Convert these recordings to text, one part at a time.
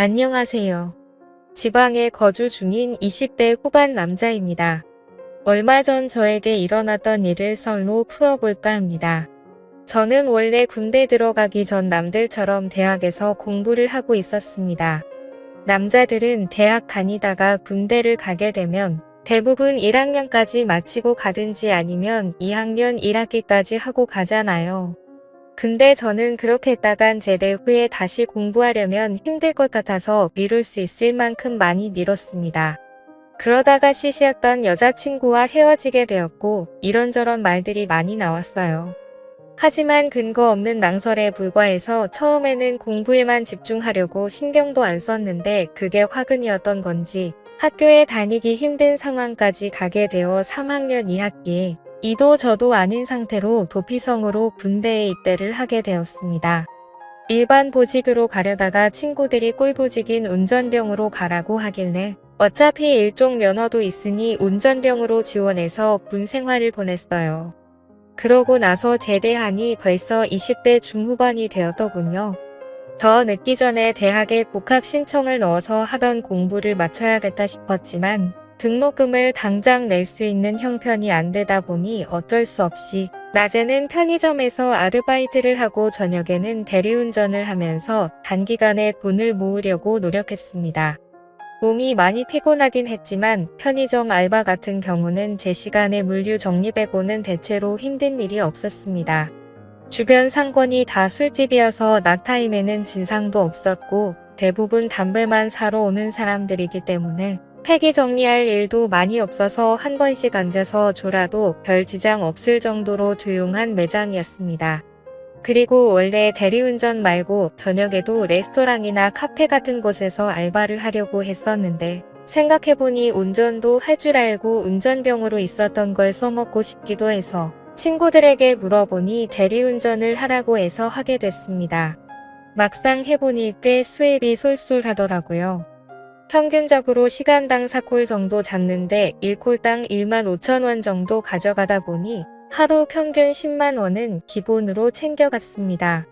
안녕하세요. 지방에 거주 중인 20대 후반 남자입니다. 얼마 전 저에게 일어났던 일을 썰로 풀어볼까 합니다. 저는 원래 군대 들어가기 전 남들처럼 대학에서 공부를 하고 있었습니다. 남자들은 대학 다니다가 군대를 가게 되면 대부분 1학년까지 마치고 가든지 아니면 2학년 1학기까지 하고 가잖아요. 근데 저는 그렇게 했다간 제대 후에 다시 공부하려면 힘들 것 같아서 미룰 수 있을 만큼 많이 미뤘습니다. 그러다가 시시했던 여자친구와 헤어지게 되었고 이런저런 말들이 많이 나왔어요. 하지만 근거 없는 낭설에 불과해서 처음에는 공부에만 집중하려고 신경도 안 썼는데 그게 화근이었던 건지 학교에 다니기 힘든 상황까지 가게 되어 3학년 2학기에 이도 저도 아닌 상태로 도피성으로 군대에 입대를 하게 되었습니다. 일반 보직으로 가려다가 친구들이 꿀보직인 운전병으로 가라고 하길래 어차피 일종 면허도 있으니 운전병으로 지원해서 군 생활을 보냈어요. 그러고 나서 제대하니 벌써 20대 중후반이 되었더군요. 더 늦기 전에 대학에 복학 신청을 넣어서 하던 공부를 마쳐야겠다 싶었지만 등록금을 당장 낼 수 있는 형편이 안 되다 보니 어쩔 수 없이 낮에는 편의점에서 아르바이트를 하고 저녁에는 대리운전을 하면서 단기간에 돈을 모으려고 노력했습니다. 몸이 많이 피곤하긴 했지만 편의점 알바 같은 경우는 제 시간에 물류 정리 빼고는 대체로 힘든 일이 없었습니다. 주변 상권이 다 술집이어서 낮타임에는 진상도 없었고 대부분 담배만 사러 오는 사람들이기 때문에 폐기 정리할 일도 많이 없어서 한 번씩 앉아서 졸아도 별 지장 없을 정도로 조용한 매장이었습니다. 그리고 원래 대리운전 말고 저녁에도 레스토랑이나 카페 같은 곳에서 알바를 하려고 했었는데 생각해보니 운전도 할 줄 알고 운전병으로 있었던 걸 써먹고 싶기도 해서 친구들에게 물어보니 대리운전을 하라고 해서 하게 됐습니다. 막상 해보니 꽤 수입이 쏠쏠하더라고요. 평균적으로 시간당 4콜 정도 잡는데 1콜당 15,000원 정도 가져가다 보니 하루 평균 10만 원은 기본으로 챙겨갔습니다.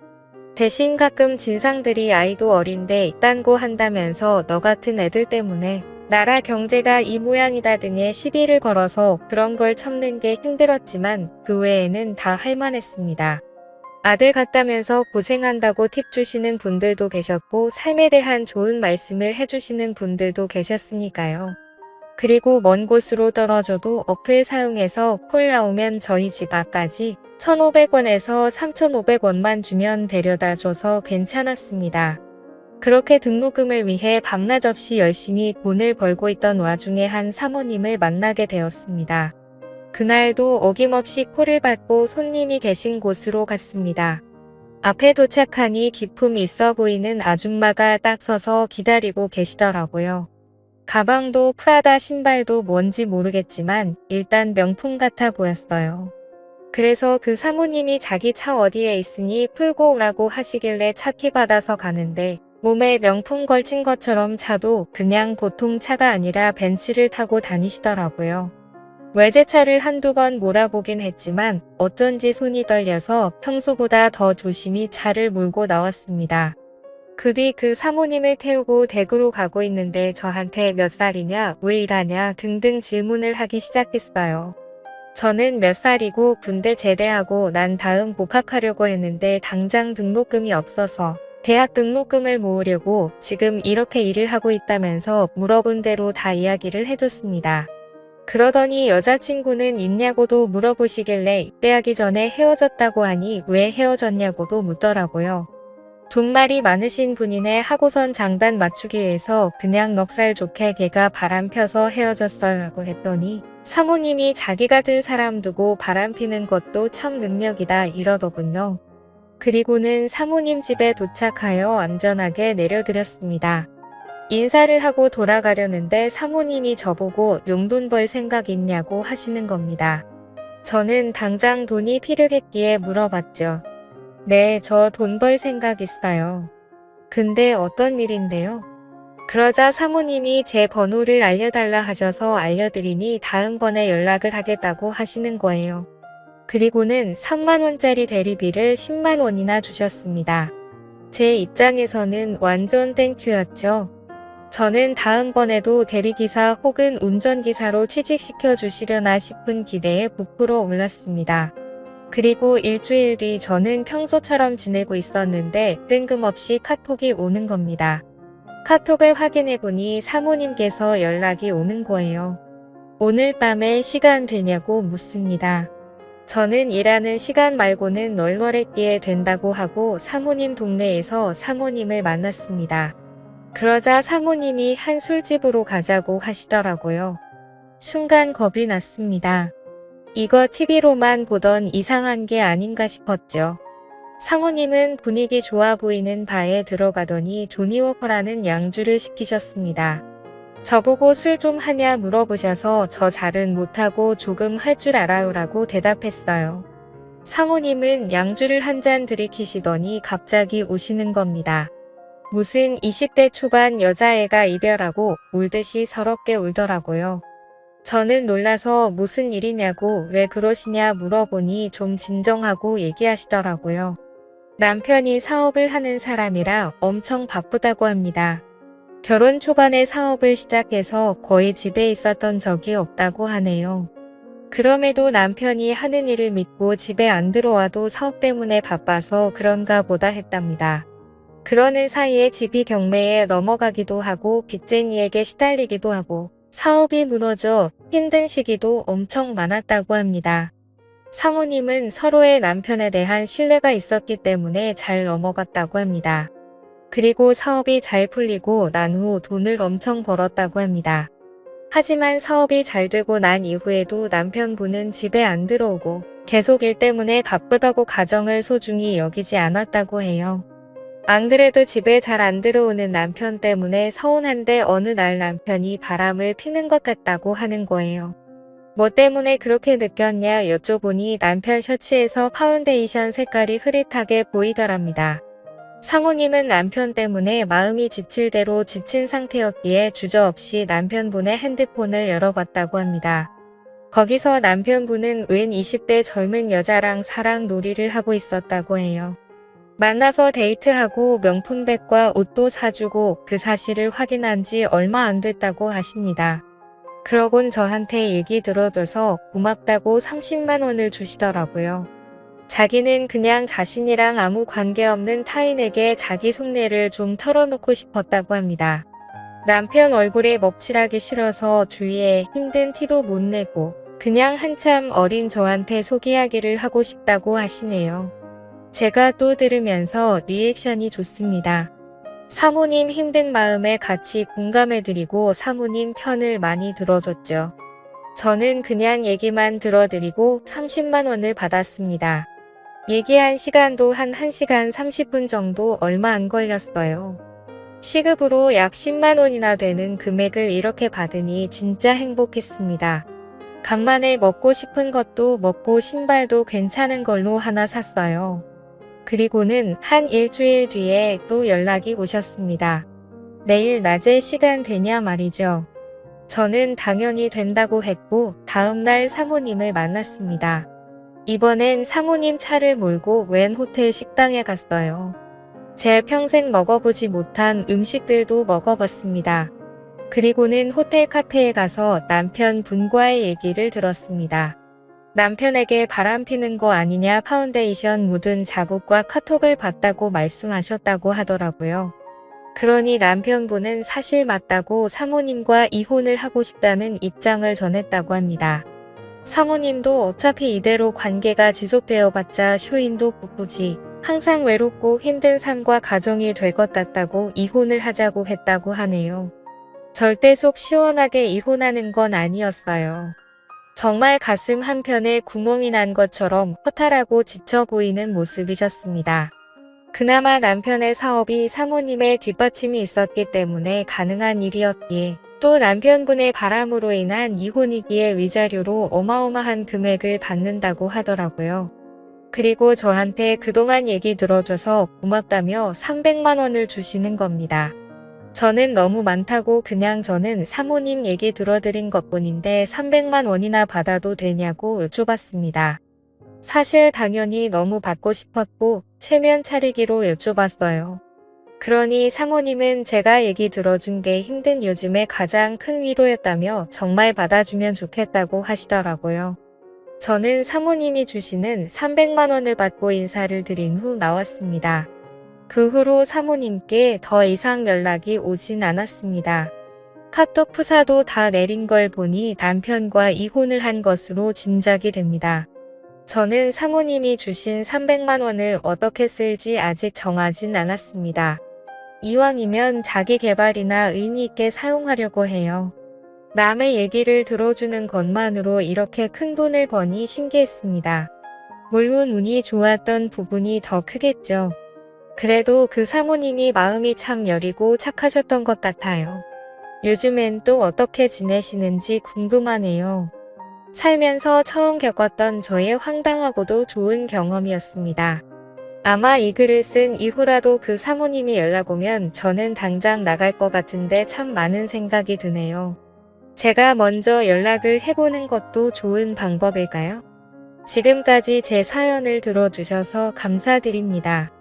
대신 가끔 진상들이 아이도 어린데 딴 거 한다면서 너 같은 애들 때문에 나라 경제가 이 모양이다 등의 시비를 걸어서 그런 걸 참는 게 힘들었지만 그 외에는 다 할만했습니다. 아들 같다면서 고생한다고 팁 주시는 분들도 계셨고 삶에 대한 좋은 말씀을 해주시는 분들도 계셨으니까요. 그리고 먼 곳으로 떨어져도 어플 사용해서 콜 나오면 저희 집 앞까지 1,500원에서 3,500원만 주면 데려다 줘서 괜찮았습니다. 그렇게 등록금을 위해 밤낮 없이 열심히 돈을 벌고 있던 와중에 한 사모님을 만나게 되었습니다. 그날도 어김없이 콜을 받고 손님이 계신 곳으로 갔습니다. 앞에 도착하니 기품 있어 보이는 아줌마가 딱 서서 기다리고 계시더라고요. 가방도 프라다 신발도 뭔지 모르겠지만 일단 명품 같아 보였어요. 그래서 그 사모님이 자기 차 어디에 있으니 풀고 오라고 하시길래 차 키 받아서 가는데 몸에 명품 걸친 것처럼 차도 그냥 보통 차가 아니라 벤츠를 타고 다니시더라고요. 외제차를 한두 번 몰아보긴 했지만 어쩐지 손이 떨려서 평소보다 더 조심히 차를 몰고 나왔습니다. 그 뒤 그 사모님을 태우고 댁으로 가고 있는데 저한테 몇 살이냐, 왜 일하냐 등등 질문을 하기 시작했어요. 저는 몇 살이고 군대 제대하고 난 다음 복학하려고 했는데 당장 등록금이 없어서 대학 등록금을 모으려고 지금 이렇게 일을 하고 있다면서 물어본 대로 다 이야기를 해줬습니다. 그러더니 여자친구는 있냐고도 물어보시길래 입대하기 전에 헤어졌다고 하니 왜 헤어졌냐고도 묻더라고요. 돈말이 많으신 분이네 하고선 장단 맞추기 위해서 그냥 넉살 좋게 걔가 바람 펴서 헤어졌어요 라고 했더니 사모님이 자기 같은 사람 두고 바람 피는 것도 참 능력이다 이러더군요. 그리고는 사모님 집에 도착하여 안전하게 내려드렸습니다. 인사를 하고 돌아가려는데 사모님이 저보고 용돈 벌 생각 있냐고 하시는 겁니다. 저는 당장 돈이 필요했기에 물어봤죠. 네, 저 돈 벌 생각 있어요. 근데 어떤 일인데요? 그러자 사모님이 제 번호를 알려달라 하셔서 알려드리니 다음번에 연락을 하겠다고 하시는 거예요. 그리고는 3만 원짜리 대리비를 10만 원이나 주셨습니다. 제 입장에서는 완전 땡큐였죠. 저는 다음번에도 대리기사 혹은 운전기사로 취직시켜 주시려나 싶은 기대에 부풀어 올랐습니다. 그리고 일주일 뒤 저는 평소처럼 지내고 있었는데 뜬금없이 카톡이 오는 겁니다. 카톡을 확인해보니 사모님께서 연락이 오는 거예요. 오늘 밤에 시간 되냐고 묻습니다. 저는 일하는 시간 말고는 널널했기에 된다고 하고 사모님 동네에서 사모님을 만났습니다. 그러자 사모님이 한 술집으로 가자고 하시더라고요. 순간 겁이 났습니다. 이거 TV로만 보던 이상한 게 아닌가 싶었죠. 사모님은 분위기 좋아 보이는 바에 들어가더니 조니워커라는 양주를 시키셨습니다. 저보고 술 좀 하냐 물어보셔서 저 잘은 못하고 조금 할 줄 알아요라고 대답했어요. 사모님은 양주를 한 잔 들이키시더니 갑자기 우시는 겁니다. 무슨 20대 초반 여자애가 이별하고 울듯이 서럽게 울더라고요. 저는 놀라서 무슨 일이냐고 왜 그러시냐 물어보니 좀 진정하고 얘기하시더라고요. 남편이 사업을 하는 사람이라 엄청 바쁘다고 합니다. 결혼 초반에 사업을 시작해서 거의 집에 있었던 적이 없다고 하네요. 그럼에도 남편이 하는 일을 믿고 집에 안 들어와도 사업 때문에 바빠서 그런가 보다 했답니다. 그러는 사이에 집이 경매에 넘어가기도 하고 빚쟁이에게 시달리기도 하고 사업이 무너져 힘든 시기도 엄청 많았다고 합니다. 사모님은 서로의 남편에 대한 신뢰가 있었기 때문에 잘 넘어갔다고 합니다. 그리고 사업이 잘 풀리고 난 후 돈을 엄청 벌었다고 합니다. 하지만 사업이 잘 되고 난 이후에도 남편분은 집에 안 들어오고 계속 일 때문에 바쁘다고 가정을 소중히 여기지 않았다고 해요. 안 그래도 집에 잘 안 들어오는 남편 때문에 서운한데 어느 날 남편이 바람을 피는 것 같다고 하는 거예요. 뭐 때문에 그렇게 느꼈냐 여쭤보니 남편 셔츠에서 파운데이션 색깔이 흐릿하게 보이더랍니다. 사모님은 남편 때문에 마음이 지칠 대로 지친 상태였기에 주저없이 남편분의 핸드폰을 열어봤다고 합니다. 거기서 남편분은 웬 20대 젊은 여자랑 사랑 놀이를 하고 있었다고 해요. 만나서 데이트하고 명품백과 옷도 사주고 그 사실을 확인한 지 얼마 안 됐다고 하십니다. 그러곤 저한테 얘기 들어줘서 고맙다고 30만 원을 주시더라고요. 자기는 그냥 자신이랑 아무 관계없는 타인에게 자기 속내를 좀 털어놓고 싶었다고 합니다. 남편 얼굴에 먹칠하기 싫어서 주위에 힘든 티도 못 내고 그냥 한참 어린 저한테 속 이야기를 하고 싶다고 하시네요. 제가 또 들으면서 리액션이 좋습니다. 사모님 힘든 마음에 같이 공감해드리고 사모님 편을 많이 들어줬죠. 저는 그냥 얘기만 들어드리고 30만 원을 받았습니다. 얘기한 시간도 한 1시간 30분 정도 얼마 안 걸렸어요. 시급으로 약 10만 원이나 되는 금액을 이렇게 받으니 진짜 행복했습니다. 간만에 먹고 싶은 것도 먹고 신발도 괜찮은 걸로 하나 샀어요. 그리고는 한 일주일 뒤에 또 연락이 오셨습니다. 내일 낮에 시간 되냐 말이죠. 저는 당연히 된다고 했고 다음날 사모님을 만났습니다. 이번엔 사모님 차를 몰고 웬 호텔 식당에 갔어요. 제 평생 먹어보지 못한 음식들도 먹어봤습니다. 그리고는 호텔 카페에 가서 남편분과의 얘기를 들었습니다. 남편에게 바람피는 거 아니냐 파운데이션 묻은 자국과 카톡을 봤다고 말씀하셨다고 하더라고요. 그러니 남편분은 사실 맞다고 사모님과 이혼을 하고 싶다는 입장을 전했다고 합니다. 사모님도 어차피 이대로 관계가 지속되어봤자 쇼인도 부부지 항상 외롭고 힘든 삶과 가정이 될 것 같다고 이혼을 하자고 했다고 하네요. 절대 속 시원하게 이혼하는 건 아니었어요. 정말 가슴 한편에 구멍이 난 것처럼 허탈하고 지쳐 보이는 모습이셨습니다. 그나마 남편의 사업이 사모님의 뒷받침이 있었기 때문에 가능한 일이었기에 또 남편분의 바람으로 인한 이혼이기에 위자료로 어마어마한 금액을 받는다고 하더라고요. 그리고 저한테 그동안 얘기 들어줘서 고맙다며 300만 원을 주시는 겁니다. 저는 너무 많다고 그냥 저는 사모님 얘기 들어드린 것뿐인데 300만 원이나 받아도 되냐고 여쭤봤습니다. 사실 당연히 너무 받고 싶었고 체면 차리기로 여쭤봤어요. 그러니 사모님은 제가 얘기 들어준 게 힘든 요즘에 가장 큰 위로였다며 정말 받아주면 좋겠다고 하시더라고요. 저는 사모님이 주시는 300만 원을 받고 인사를 드린 후 나왔습니다. 그 후로 사모님께 더 이상 연락이 오진 않았습니다. 카톡 프사도 다 내린 걸 보니 남편과 이혼을 한 것으로 짐작이 됩니다. 저는 사모님이 주신 300만 원을 어떻게 쓸지 아직 정하진 않았습니다. 이왕이면 자기 개발이나 의미 있게 사용하려고 해요. 남의 얘기를 들어주는 것만으로 이렇게 큰 돈을 버니 신기했습니다. 물론 운이 좋았던 부분이 더 크겠죠. 그래도 그 사모님이 마음이 참 여리고 착하셨던 것 같아요. 요즘엔 또 어떻게 지내시는지 궁금하네요. 살면서 처음 겪었던 저의 황당하고도 좋은 경험이었습니다. 아마 이 글을 쓴 이후라도 그 사모님이 연락 오면 저는 당장 나갈 것 같은데 참 많은 생각이 드네요. 제가 먼저 연락을 해보는 것도 좋은 방법일까요? 지금까지 제 사연을 들어주셔서 감사드립니다.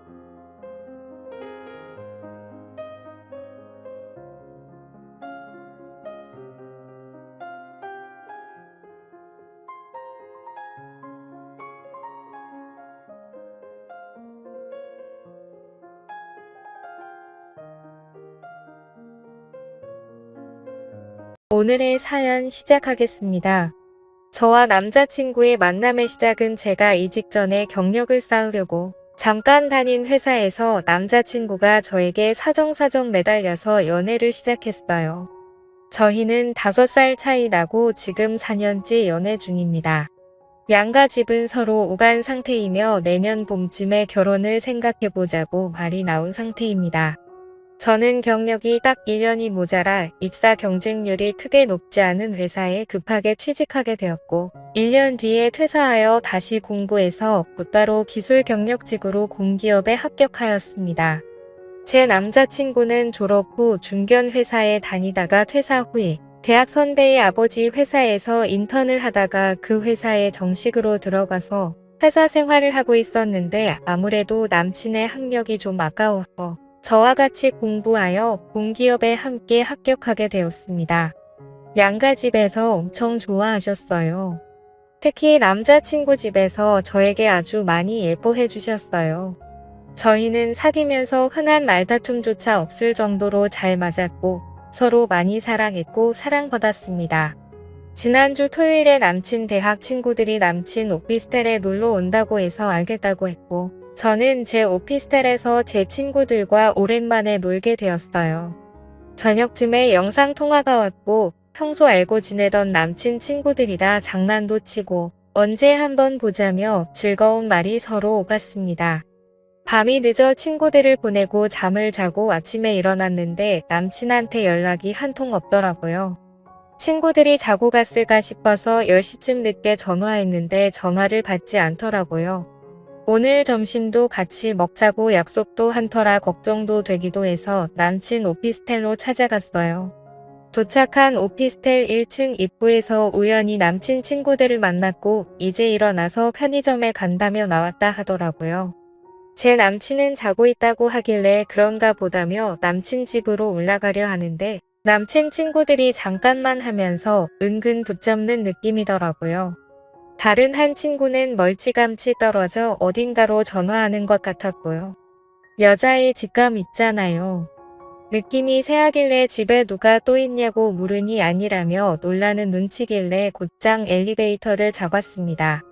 오늘의 사연 시작하겠습니다. 저와 남자친구의 만남의 시작은 제가 이직 전에 경력을 쌓으려고 잠깐 다닌 회사에서 남자친구가 저에게 사정사정 매달려서 연애를 시작했어요. 저희는 5살 차이 나고 지금 4년째 연애 중입니다. 양가 집은 서로 오간 상태이며 내년 봄쯤에 결혼을 생각해보자고 말이 나온 상태입니다. 저는 경력이 딱 1년이 모자라 입사 경쟁률이 크게 높지 않은 회사에 급하게 취직하게 되었고 1년 뒤에 퇴사하여 다시 공부해서 곧바로 기술 경력직으로 공기업에 합격하였습니다. 제 남자친구는 졸업 후 중견 회사에 다니다가 퇴사 후에 대학 선배의 아버지 회사에서 인턴을 하다가 그 회사에 정식으로 들어가서 회사 생활을 하고 있었는데 아무래도 남친의 학력이 좀 아까워서 저와 같이 공부하여 공기업에 함께 합격하게 되었습니다. 양가 집에서 엄청 좋아하셨어요. 특히 남자친구 집에서 저에게 아주 많이 예뻐해 주셨어요. 저희는 사귀면서 흔한 말다툼조차 없을 정도로 잘 맞았고 서로 많이 사랑했고 사랑받았습니다. 지난주 토요일에 남친 대학 친구들이 남친 오피스텔에 놀러 온다고 해서 알겠다고 했고 저는 제 오피스텔에서 제 친구들과 오랜만에 놀게 되었어요. 저녁쯤에 영상통화가 왔고 평소 알고 지내던 남친 친구들이라 장난도 치고 언제 한번 보자며 즐거운 말이 서로 오갔습니다. 밤이 늦어 친구들을 보내고 잠을 자고 아침에 일어났는데 남친한테 연락이 한 통 없더라고요. 친구들이 자고 갔을까 싶어서 10시쯤 늦게 전화했는데 전화를 받지 않더라고요. 오늘 점심도 같이 먹자고 약속도 한 터라 걱정도 되기도 해서 남친 오피스텔로 찾아갔어요. 도착한 오피스텔 1층 입구에서 우연히 남친 친구들을 만났고 이제 일어나서 편의점에 간다며 나왔다 하더라고요. 제 남친은 자고 있다고 하길래 그런가 보다며 남친 집으로 올라가려 하는데 남친 친구들이 잠깐만 하면서 은근 붙잡는 느낌이더라고요. 다른 한 친구는 멀찌감치 떨어져 어딘가로 전화하는 것 같았고요. 여자의 직감 있잖아요. 느낌이 새하길래 집에 누가 또 있냐고 물으니 아니라며 놀라는 눈치길래 곧장 엘리베이터를 잡았습니다.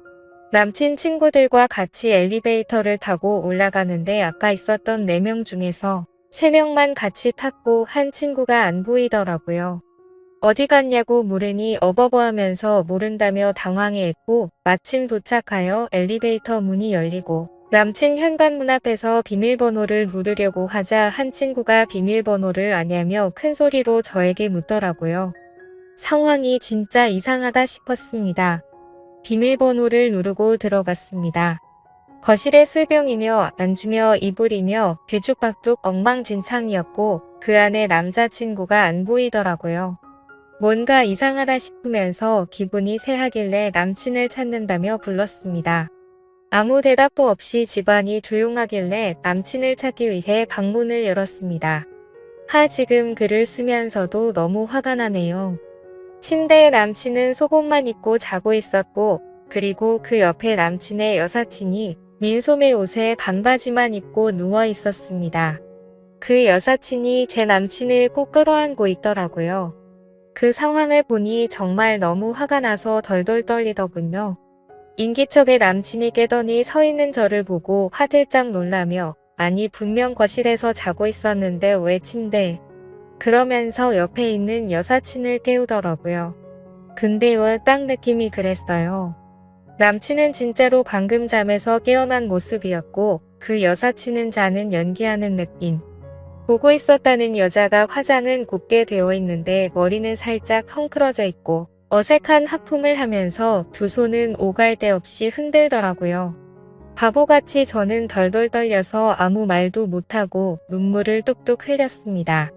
남친 친구들과 같이 엘리베이터를 타고 올라가는데 아까 있었던 4명 중에서 3명만 같이 탔고 한 친구가 안 보이더라고요. 어디 갔냐고 물으니 어버버하면서 모른다며 당황해했고 마침 도착하여 엘리베이터 문이 열리고 남친 현관문 앞에서 비밀번호를 누르려고 하자 한 친구가 비밀번호를 아냐며 큰 소리로 저에게 묻더라고요. 상황이 진짜 이상하다 싶었습니다. 비밀번호를 누르고 들어갔습니다. 거실에 술병이며 안주며 이불이며 뒤죽박죽 엉망진창이었고 그 안에 남자친구가 안 보이더라고요. 뭔가 이상하다 싶으면서 기분이 새하길래 남친을 찾는다며 불렀습니다. 아무 대답도 없이 집안이 조용하길래 남친을 찾기 위해 방문을 열었습니다. 지금 글을 쓰면서도 너무 화가 나네요. 침대에 남친은 속옷만 입고 자고 있었고, 그리고 그 옆에 남친의 여사친이 민소매 옷에 반바지만 입고 누워 있었습니다. 그 여사친이 제 남친을 꼭 끌어안고 있더라고요. 그 상황을 보니 정말 너무 화가 나서 덜덜 떨리더군요. 인기척에 남친이 깨더니 서 있는 저를 보고 화들짝 놀라며 아니 분명 거실에서 자고 있었는데 왜 침대에 그러면서 옆에 있는 여사친을 깨우더라고요. 근데 왜 딱 느낌이 그랬어요. 남친은 진짜로 방금 잠에서 깨어난 모습이었고 그 여사친은 자는 연기하는 느낌. 보고 있었다는 여자가 화장은 곱게 되어 있는데 머리는 살짝 헝클어져 있고 어색한 하품을 하면서 두 손은 오갈 데 없이 흔들더라고요. 바보같이 저는 덜덜 떨려서 아무 말도 못하고 눈물을 뚝뚝 흘렸습니다.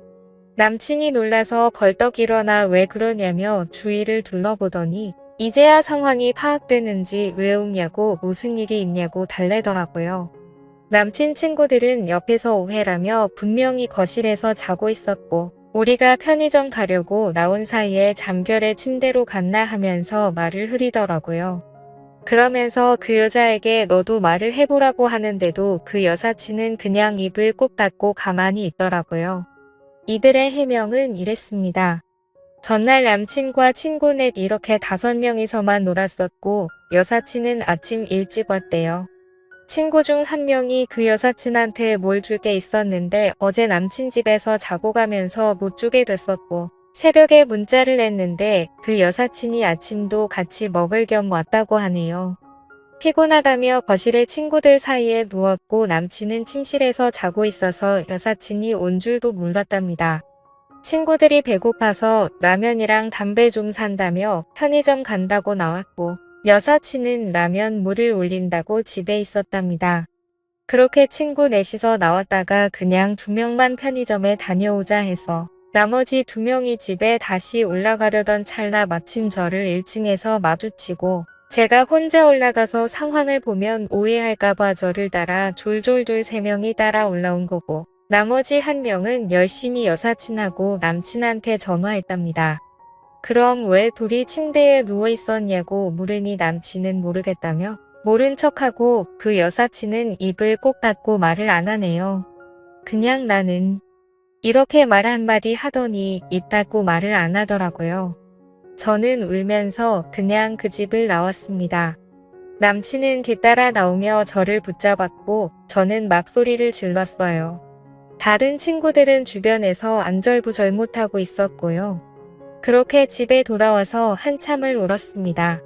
남친이 놀라서 벌떡 일어나 왜 그러냐며 주위를 둘러보더니 이제야 상황이 파악되는지 왜 웃냐고 무슨 일이 있냐고 달래더라고요. 남친 친구들은 옆에서 오해라며 분명히 거실에서 자고 있었고 우리가 편의점 가려고 나온 사이에 잠결에 침대로 갔나 하면서 말을 흐리더라고요. 그러면서 그 여자에게 너도 말을 해보라고 하는데도 그 여사친은 그냥 입을 꼭 닫고 가만히 있더라고요. 이들의 해명은 이랬습니다. 전날 남친과 친구 넷 이렇게 5명이서만 놀았었고 여사친은 아침 일찍 왔대요. 친구 중 한 명이 그 여사친한테 뭘 줄 게 있었는데 어제 남친 집에서 자고 가면서 못 주게 됐었고 새벽에 문자를 냈는데 그 여사친이 아침도 같이 먹을 겸 왔다고 하네요. 피곤하다며 거실에 친구들 사이에 누웠고 남친은 침실에서 자고 있어서 여사친이 온 줄도 몰랐답니다. 친구들이 배고파서 라면이랑 담배 좀 산다며 편의점 간다고 나왔고 여사친은 라면 물을 올린다고 집에 있었답니다. 그렇게 친구 넷이서 나왔다가 그냥 2명만 편의점에 다녀오자 해서 나머지 2명이 집에 다시 올라가려던 찰나 마침 저를 1층에서 마주치고 제가 혼자 올라가서 상황을 보면 오해할까봐 저를 따라 졸졸졸 3명이 따라 올라온 거고 나머지 1명은 열심히 여사친하고 남친한테 전화했답니다. 그럼 왜 둘이 침대에 누워 있었냐고 물으니 남친은 모르겠다며 모른 척하고 그 여사친은 입을 꼭 닫고 말을 안 하네요. 그냥 나는 이렇게 말 한마디 하더니 입 닫고 말을 안 하더라고요. 저는 울면서 그냥 그 집을 나왔습니다. 남친은 뒤따라 나오며 저를 붙잡았고 저는 막 소리를 질렀어요. 다른 친구들은 주변에서 안절부절 못하고 있었고요. 그렇게 집에 돌아와서 한참을 울었습니다.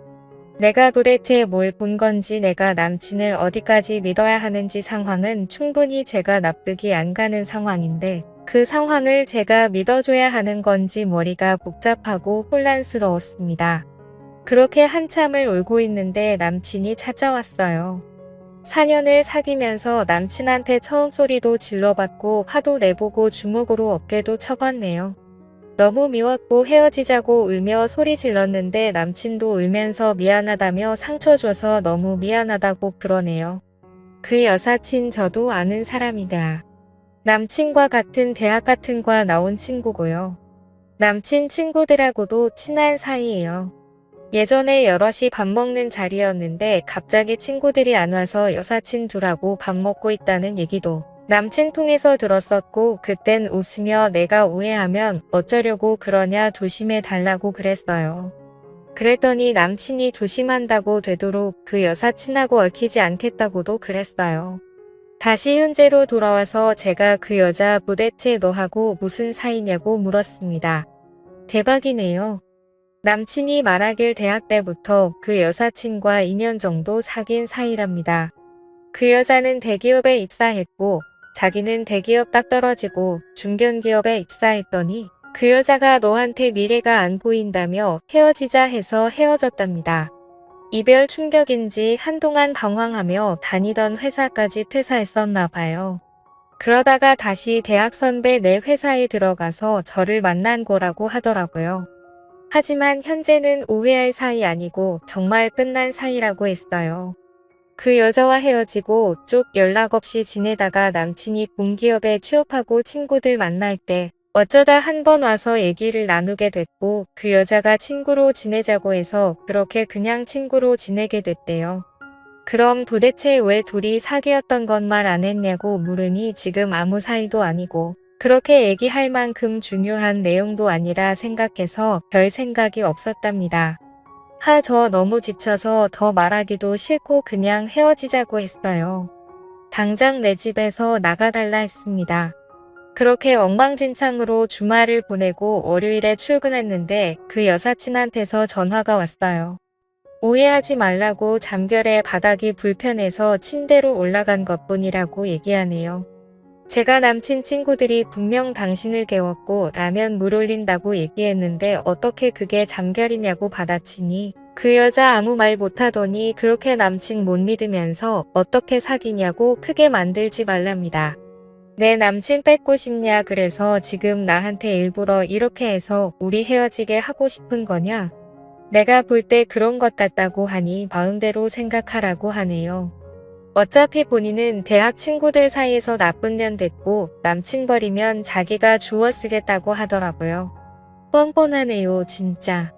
내가 도대체 뭘 본 건지 내가 남친을 어디까지 믿어야 하는지 상황은 충분히 제가 납득이 안 가는 상황인데 그 상황을 제가 믿어줘야 하는 건지 머리가 복잡하고 혼란스러웠습니다. 그렇게 한참을 울고 있는데 남친이 찾아왔어요. 4년을 사귀면서 남친한테 처음 소리도 질러봤고 화도 내보고 주먹으로 어깨도 쳐봤네요. 너무 미웠고 헤어지자고 울며 소리 질렀는데 남친도 울면서 미안하다며 상처 줘서 너무 미안하다고 그러네요. 그 여사친 저도 아는 사람이다. 남친과 같은 대학 같은 과 나온 친구고요. 남친 친구들하고도 친한 사이예요. 예전에 여럿이 밥 먹는 자리였는데 갑자기 친구들이 안 와서 여사친 둘하고 밥 먹고 있다는 얘기도 남친 통해서 들었었고 그땐 웃으며 내가 오해하면 어쩌려고 그러냐 조심해 달라고 그랬어요. 그랬더니 남친이 조심한다고 되도록 그 여사친하고 얽히지 않겠다고도 그랬어요. 다시 현재로 돌아와서 제가 그 여자 도대체 너하고 무슨 사이냐고 물었습니다. 대박이네요. 남친이 말하길 대학 때부터 그 여사친과 2년 정도 사귄 사이랍니다. 그 여자는 대기업에 입사했고 자기는 대기업 딱 떨어지고 중견기업에 입사했더니 그 여자가 너한테 미래가 안 보인다며 헤어지자 해서 헤어졌답니다. 이별 충격인지 한동안 방황하며 다니던 회사까지 퇴사했었나 봐요. 그러다가 다시 대학 선배 내 회사에 들어가서 저를 만난 거라고 하더라고요. 하지만 현재는 오해할 사이 아니고 정말 끝난 사이라고 했어요. 그 여자와 헤어지고 쭉 연락 없이 지내다가 남친이 공기업에 취업하고 친구들 만날 때 어쩌다 한 번 와서 얘기를 나누게 됐고 그 여자가 친구로 지내자고 해서 그렇게 그냥 친구로 지내게 됐대요. 그럼 도대체 왜 둘이 사귀었던 건 말 안 했냐고 물으니 지금 아무 사이도 아니고 그렇게 얘기할 만큼 중요한 내용도 아니라 생각해서 별 생각이 없었답니다. 저 너무 지쳐서 더 말하기도 싫고 그냥 헤어지자고 했어요. 당장 내 집에서 나가달라 했습니다. 그렇게 엉망진창으로 주말을 보내고 월요일에 출근했는데 그 여사친한테서 전화가 왔어요. 오해하지 말라고 잠결에 바닥이 불편해서 침대로 올라간 것뿐이라고 얘기하네요. 제가 남친 친구들이 분명 당신을 깨웠고 라면 물 올린다고 얘기했는데 어떻게 그게 잠결이냐고 받아치니 그 여자 아무 말 못하더니 그렇게 남친 못 믿으면서 어떻게 사귀냐고 크게 만들지 말랍니다. 내 남친 뺏고 싶냐 그래서 지금 나한테 일부러 이렇게 해서 우리 헤어지게 하고 싶은 거냐? 내가 볼 때 그런 것 같다고 하니 마음대로 생각하라고 하네요. 어차피 본인은 대학 친구들 사이에서 나쁜 년 됐고 남친 버리면 자기가 주워 쓰겠다고 하더라고요. 뻔뻔하네요 진짜.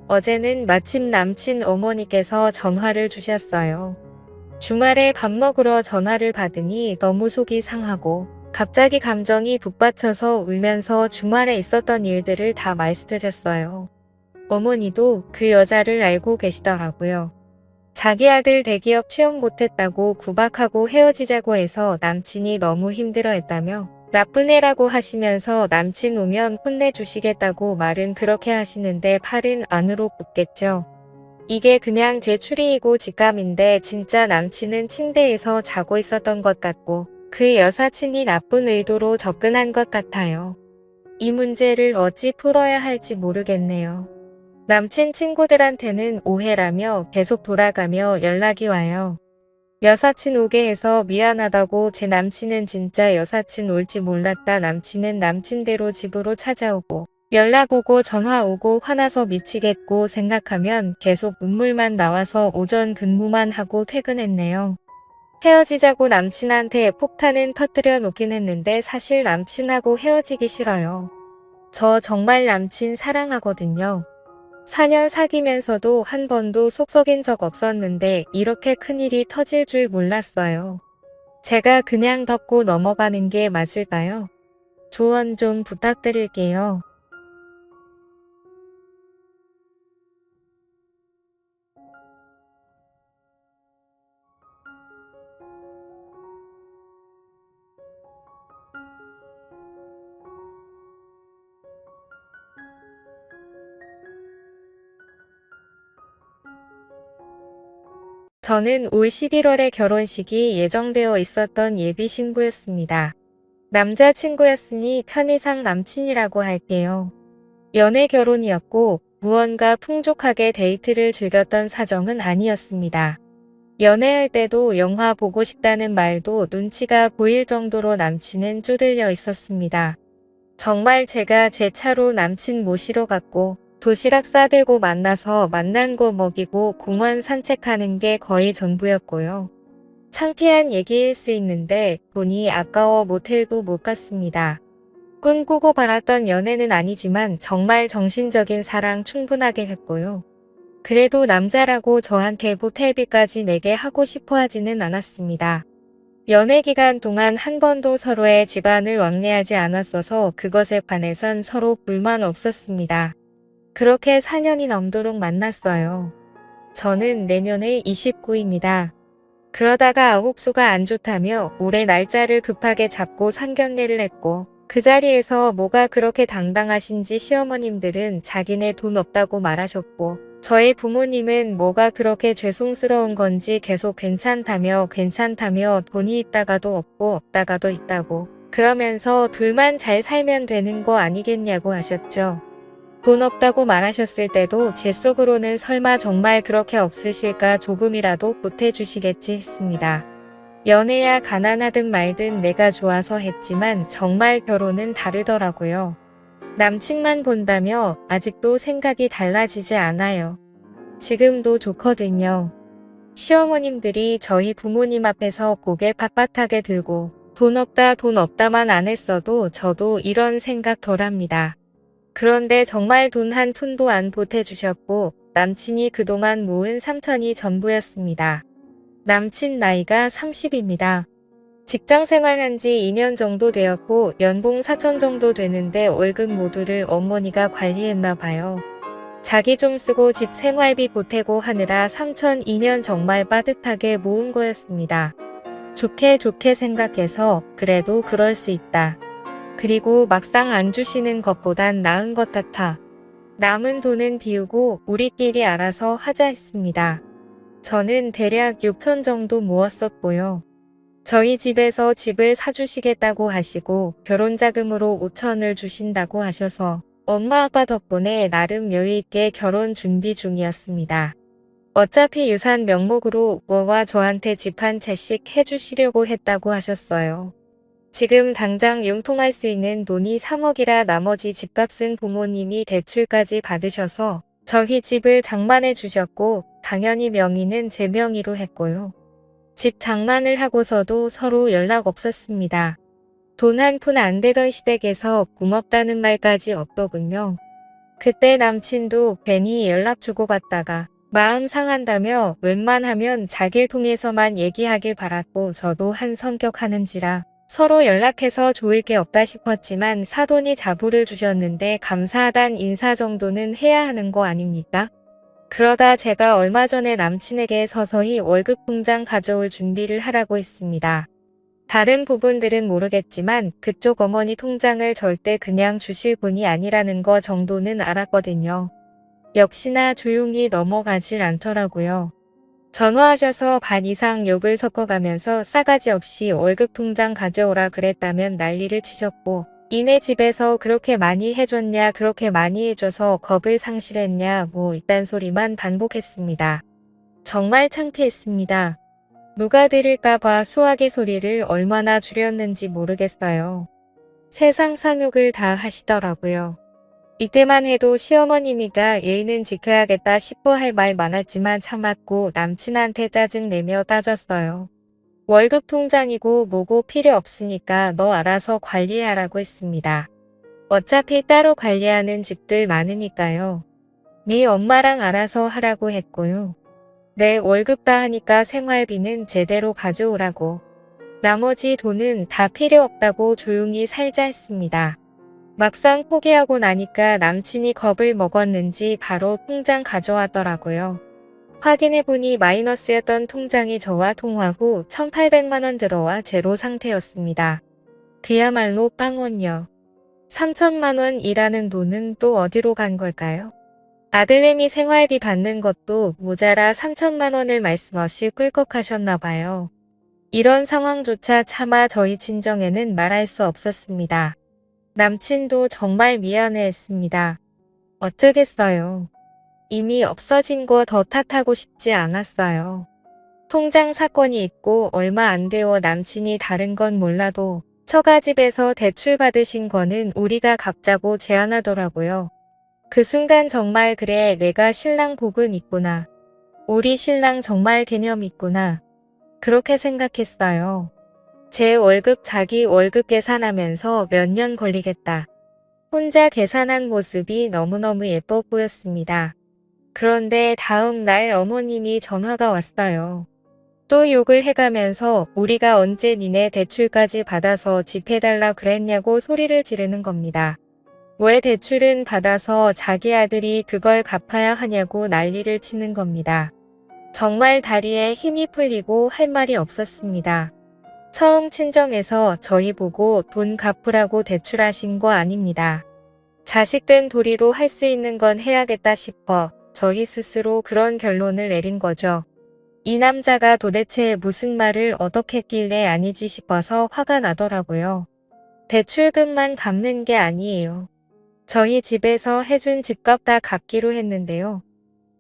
어제는 마침 남친 어머니께서 전화를 주셨어요. 주말에 밥 먹으러 전화를 받으니 너무 속이 상하고 갑자기 감정이 북받쳐서 울면서 주말에 있었던 일들을 다 말씀드렸어요. 어머니도 그 여자를 알고 계시더라고요. 자기 아들 대기업 취업 못했다고 구박하고 헤어지자고 해서 남친이 너무 힘들어했다며 나쁜 애라고 하시면서 남친 오면 혼내주시겠다고 말은 그렇게 하시는데 팔은 안으로 굽겠죠. 이게 그냥 제 추리이고 직감인데 진짜 남친은 침대에서 자고 있었던 것 같고 그 여사친이 나쁜 의도로 접근한 것 같아요. 이 문제를 어찌 풀어야 할지 모르겠네요. 남친 친구들한테는 오해라며 계속 돌아가며 연락이 와요. 여사친 오게 해서 미안하다고 제 남친은 진짜 여사친 올지 몰랐다 남친은 남친대로 집으로 찾아오고 연락 오고 전화 오고 화나서 미치겠고 생각하면 계속 눈물만 나와서 오전 근무만 하고 퇴근했네요. 헤어지자고 남친한테 폭탄은 터뜨려 놓긴 했는데 사실 남친하고 헤어지기 싫어요. 저 정말 남친 사랑하거든요. 4년 사귀면서도 한 번도 속 썩인 적 없었는데 이렇게 큰일이 터질 줄 몰랐어요. 제가 그냥 덮고 넘어가는 게 맞을까요? 조언 좀 부탁드릴게요. 저는 올 11월에 결혼식이 예정되어 있었던 예비 신부였습니다. 남자친구였으니 편의상 남친이라고 할게요. 연애 결혼이었고 무언가 풍족하게 데이트를 즐겼던 사정은 아니었습니다. 연애할 때도 영화 보고 싶다는 말도 눈치가 보일 정도로 남친은 쪼들려 있었습니다. 정말 제가 제 차로 남친 모시러 갔고 도시락 싸들고 만나서 만난 거 먹이고 공원 산책하는 게 거의 전부였고요. 창피한 얘기일 수 있는데 돈이 아까워 모텔도 못 갔습니다. 꿈꾸고 바랐던 연애는 아니지만 정말 정신적인 사랑 충분하게 했고요. 그래도 남자라고 저한테 모텔비까지 내게 하고 싶어 하지는 않았습니다. 연애 기간 동안 한 번도 서로의 집안을 왕래하지 않았어서 그것에 관해선 서로 불만 없었습니다. 그렇게 4년이 넘도록 만났어요. 저는 내년에 29입니다. 그러다가 아홉수가 안 좋다며 올해 날짜를 급하게 잡고 상견례를 했고 그 자리에서 뭐가 그렇게 당당하신지 시어머님들은 자기네 돈 없다고 말하셨고 저희 부모님은 뭐가 그렇게 죄송스러운 건지 계속 괜찮다며 돈이 있다가도 없고 없다가도 있다고 그러면서 둘만 잘 살면 되는 거 아니겠냐고 하셨죠. 돈 없다고 말하셨을 때도 제 속으로는 설마 정말 그렇게 없으실까 조금이라도 보태주시겠지 했습니다. 연애야 가난하든 말든 내가 좋아서 했지만 정말 결혼은 다르더라고요. 남친만 본다며 아직도 생각이 달라지지 않아요. 지금도 좋거든요. 시어머님들이 저희 부모님 앞에서 고개 빳빳하게 들고 돈 없다 돈 없다만 안 했어도 저도 이런 생각 덜합니다. 그런데 정말 돈 한 푼도 안 보태주셨고 남친이 그동안 모은 3천이 전부였습니다. 남친 나이가 30입니다. 직장 생활한 지 2년 정도 되었고 연봉 4천 정도 되는데 월급 모두를 어머니가 관리했나 봐요. 자기 좀 쓰고 집 생활비 보태고 하느라 3천 2년 정말 빠듯하게 모은 거였습니다. 좋게 좋게 생각해서 그래도 그럴 수 있다. 그리고 막상 안 주시는 것보단 나은 것 같아. 남은 돈은 비우고 우리끼리 알아서 하자 했습니다. 저는 대략 6천 정도 모았었고요. 저희 집에서 집을 사주시겠다고 하시고 결혼자금으로 5천을 주신다고 하셔서 엄마 아빠 덕분에 나름 여유있게 결혼 준비 중이었습니다. 어차피 유산 명목으로 뭐와 저한테 집 한 채씩 해주시려고 했다고 하셨어요. 지금 당장 융통할 수 있는 돈이 3억이라 나머지 집값은 부모님이 대출까지 받으셔서 저희 집을 장만해 주셨고 당연히 명의는 제 명의로 했고요. 집 장만을 하고서도 서로 연락 없었습니다. 돈 한 푼 안 되던 시댁에서 고맙다는 말까지 없더군요. 그때 남친도 괜히 연락 주고받다가 마음 상한다며 웬만하면 자기를 통해서만 얘기하길 바랐고 저도 한 성격 하는지라 서로 연락해서 좋을 게 없다 싶었지만 사돈이 자부를 주셨는데 감사하단 인사 정도는 해야 하는 거 아닙니까? 그러다 제가 얼마 전에 남친에게 서서히 월급 통장 가져올 준비를 하라고 했습니다. 다른 부분들은 모르겠지만 그쪽 어머니 통장을 절대 그냥 주실 분이 아니라는 거 정도는 알았거든요. 역시나 조용히 넘어가질 않더라고요. 전화하셔서 반 이상 욕을 섞어가면서 싸가지 없이 월급 통장 가져오라 그랬다면 난리를 치셨고 이네 집에서 그렇게 많이 해줬냐 그렇게 많이 해줘서 겁을 상실했냐 뭐 이딴 소리만 반복했습니다. 정말 창피했습니다. 누가 들을까봐 수화기 소리를 얼마나 줄였는지 모르겠어요. 세상 상욕을 다 하시더라고요. 이때만 해도 시어머님이가 예의는 지켜야겠다 싶어 할 말 많았지만 참았고 남친한테 짜증내며 따졌어요. 월급 통장이고 뭐고 필요 없으니까 너 알아서 관리하라고 했습니다. 어차피 따로 관리하는 집들 많으니까요. 네 엄마랑 알아서 하라고 했고요. 내 월급 다 하니까 생활비는 제대로 가져오라고. 나머지 돈은 다 필요 없다고 조용히 살자 했습니다. 막상 포기하고 나니까 남친이 겁을 먹었는지 바로 통장 가져왔더라고요. 확인해보니 마이너스였던 통장이 저와 통화 후 1,800만 원 들어와 제로 상태였습니다. 그야말로 빵원요. 3천만 원이라는 돈은 또 어디로 간 걸까요? 아들내미 생활비 받는 것도 모자라 3천만 원을 말씀 없이 꿀꺽하셨나 봐요. 이런 상황조차 차마 저희 친정에는 말할 수 없었습니다. 남친도 정말 미안해했습니다. 어쩌겠어요. 이미 없어진 거 더 탓하고 싶지 않았어요. 통장 사건이 있고 얼마 안 되어 남친이 다른 건 몰라도 처가집에서 대출 받으신 거는 우리가 갚자고 제안하더라고요. 그 순간 정말 그래 내가 신랑 복은 있구나. 우리 신랑 정말 개념 있구나. 그렇게 생각했어요. 제 월급 자기 월급 계산하면서 몇 년 걸리겠다. 혼자 계산한 모습이 너무너무 예뻐 보였습니다. 그런데 다음 날 어머님이 전화가 왔어요. 또 욕을 해가면서 우리가 언제 니네 대출까지 받아서 집 해달라 그랬냐고 소리를 지르는 겁니다. 왜 대출은 받아서 자기 아들이 그걸 갚아야 하냐고 난리를 치는 겁니다. 정말 다리에 힘이 풀리고 할 말이 없었습니다. 처음 친정에서 저희 보고 돈 갚으라고 대출하신 거 아닙니다. 자식된 도리로 할 수 있는 건 해야겠다 싶어 저희 스스로 그런 결론을 내린 거죠. 이 남자가 도대체 무슨 말을 어떻게 했길래 아니지 싶어서 화가 나더라고요. 대출금만 갚는 게 아니에요. 저희 집에서 해준 집값 다 갚기로 했는데요.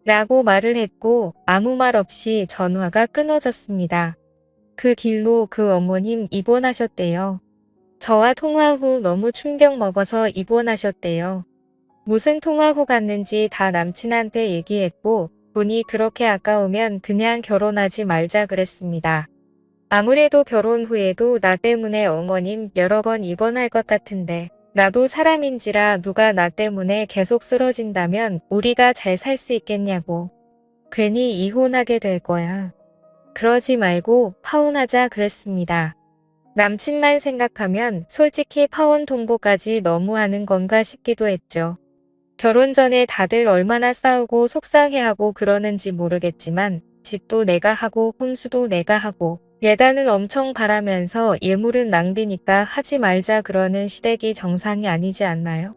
라고 말을 했고 아무 말 없이 전화가 끊어졌습니다. 그 길로 그 어머님 입원하셨대요. 저와 통화 후 너무 충격 먹어서 입원하셨대요. 무슨 통화 후 갔는지 다 남친한테 얘기했고 돈이 그렇게 아까우면 그냥 결혼하지 말자 그랬습니다. 아무래도 결혼 후에도 나 때문에 어머님 여러 번 입원할 것 같은데 나도 사람인지라 누가 나 때문에 계속 쓰러진다면 우리가 잘 살 수 있겠냐고. 괜히 이혼하게 될 거야. 그러지 말고 파혼하자 그랬습니다. 남친만 생각하면 솔직히 파혼 통보까지 너무하는 건가 싶기도 했죠. 결혼 전에 다들 얼마나 싸우고 속상해하고 그러는지 모르겠지만 집도 내가 하고 혼수도 내가 하고 예단은 엄청 바라면서 예물은 낭비니까 하지 말자 그러는 시댁이 정상이 아니지 않나요?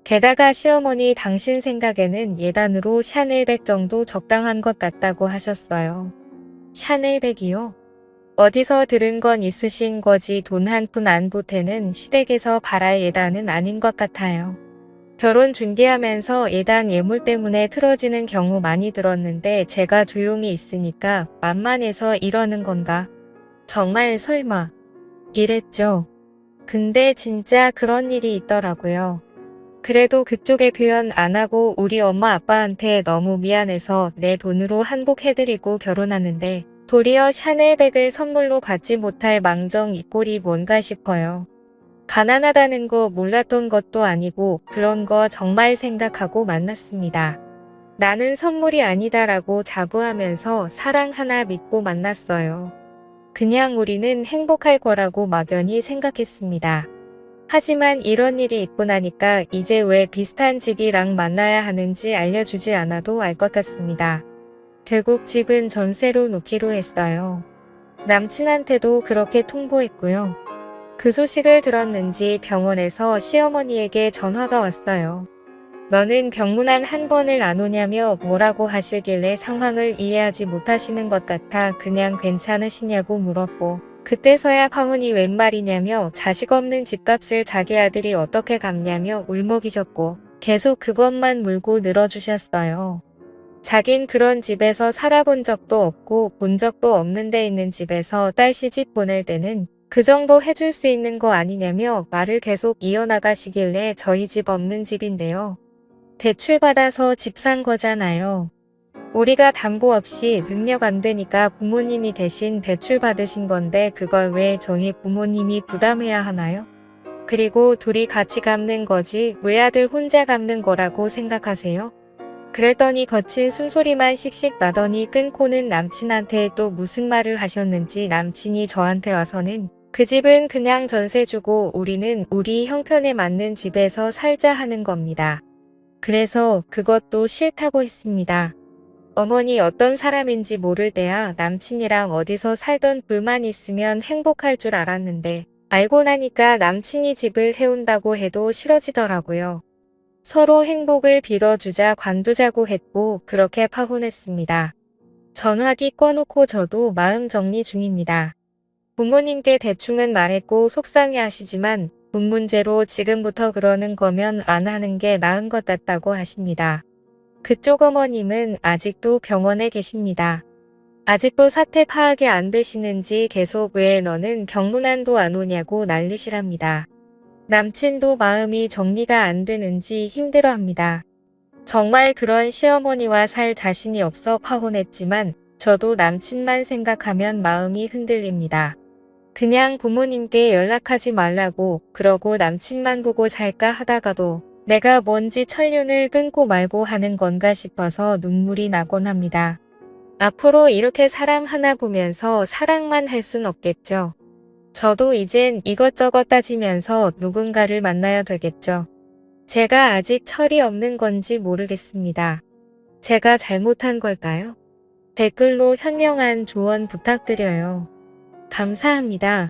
게다가 시어머니 당신 생각에는 예단으로 샤넬백 정도 적당한 것 같다고 하셨어요. 샤넬백이요? 어디서 들은 건 있으신 거지 돈 한 푼 안 보태는 시댁에서 바랄 예단은 아닌 것 같아요. 결혼 준비하면서 예단 예물 때문에 틀어지는 경우 많이 들었는데 제가 조용히 있으니까 만만해서 이러는 건가? 정말 설마. 이랬죠. 근데 진짜 그런 일이 있더라고요. 그래도 그쪽에 표현 안 하고 우리 엄마 아빠한테 너무 미안해서 내 돈으로 한복해드리고 결혼하는데 도리어 샤넬백을 선물로 받지 못할 망정 이 꼴이 뭔가 싶어요. 가난하다는 거 몰랐던 것도 아니고 그런 거 정말 생각하고 만났습니다. 나는 선물이 아니다라고 자부하면서 사랑 하나 믿고 만났어요. 그냥 우리는 행복할 거라고 막연히 생각했습니다. 하지만 이런 일이 있고 나니까 이제 왜 비슷한 집이랑 만나야 하는지 알려주지 않아도 알 것 같습니다. 결국 집은 전세로 놓기로 했어요. 남친한테도 그렇게 통보했고요. 그 소식을 들었는지 병원에서 시어머니에게 전화가 왔어요. 너는 병문안 한 번을 안 오냐며 뭐라고 하시길래 상황을 이해하지 못하시는 것 같아 그냥 괜찮으시냐고 물었고 그때서야 파혼이 웬 말이냐며 자식 없는 집값을 자기 아들이 어떻게 갚냐며 울먹이셨고 계속 그것만 물고 늘어주셨어요. 자긴 그런 집에서 살아본 적도 없고 본 적도 없는 데 있는 집에서 딸 시집 보낼 때는 그 정도 해줄 수 있는 거 아니냐며 말을 계속 이어나가시길래 저희 집 없는 집인데요. 대출받아서 집 산 거잖아요. 우리가 담보 없이 능력 안 되니까 부모님이 대신 대출 받으신 건데 그걸 왜 저희 부모님이 부담해야 하나요? 그리고 둘이 같이 갚는 거지 왜 아들 혼자 갚는 거라고 생각하세요? 그랬더니 거친 숨소리만 씩씩 나더니 끊고는 남친한테 또 무슨 말을 하셨는지 남친이 저한테 와서는 그 집은 그냥 전세 주고 우리는 우리 형편에 맞는 집에서 살자 하는 겁니다. 그래서 그것도 싫다고 했습니다. 어머니 어떤 사람인지 모를 때야 남친이랑 어디서 살던 불만 있으면 행복할 줄 알았는데 알고 나니까 남친이 집을 해온다고 해도 싫어지더라고요. 서로 행복을 빌어주자 관두자고 했고 그렇게 파혼했습니다. 전화기 꺼놓고 저도 마음 정리 중입니다. 부모님께 대충은 말했고 속상해 하시지만 돈 문제로 지금부터 그러는 거면 안 하는 게 나은 것 같다고 하십니다. 그쪽 어머님은 아직도 병원에 계십니다. 아직도 사태 파악이 안 되시는지 계속 왜 너는 병문안도 안 오냐고 난리시랍니다. 남친도 마음이 정리가 안 되는지 힘들어합니다. 정말 그런 시어머니와 살 자신이 없어 파혼했지만 저도 남친만 생각하면 마음이 흔들립니다. 그냥 부모님께 연락하지 말라고 그러고 남친만 보고 살까 하다가도 내가 뭔지 천륜을 끊고 말고 하는 건가 싶어서 눈물이 나곤 합니다. 앞으로 이렇게 사람 하나 보면서 사랑만 할 순 없겠죠. 저도 이젠 이것저것 따지면서 누군가를 만나야 되겠죠. 제가 아직 철이 없는 건지 모르겠습니다. 제가 잘못한 걸까요? 댓글로 현명한 조언 부탁드려요. 감사합니다.